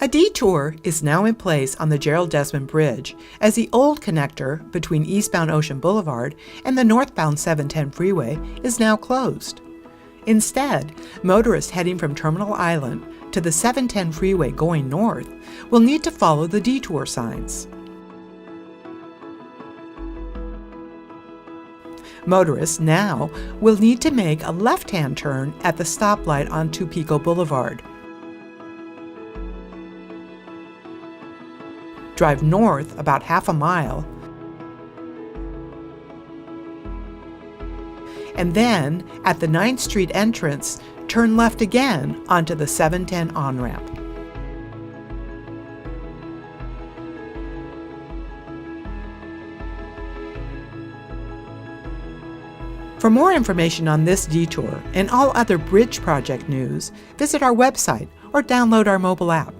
A detour is now in place on the Gerald Desmond Bridge as the old connector between eastbound Ocean Boulevard and the northbound 710 freeway is now closed. Instead, motorists heading from Terminal Island to the 710 freeway going north will need to follow the detour signs. Motorists now will need to make a left-hand turn at the stoplight onto Pico Boulevard. Drive north about half a mile, and then at the 9th Street entrance, turn left again onto the 710 on-ramp. For more information on this detour and all other bridge project news, visit our website or download our mobile app.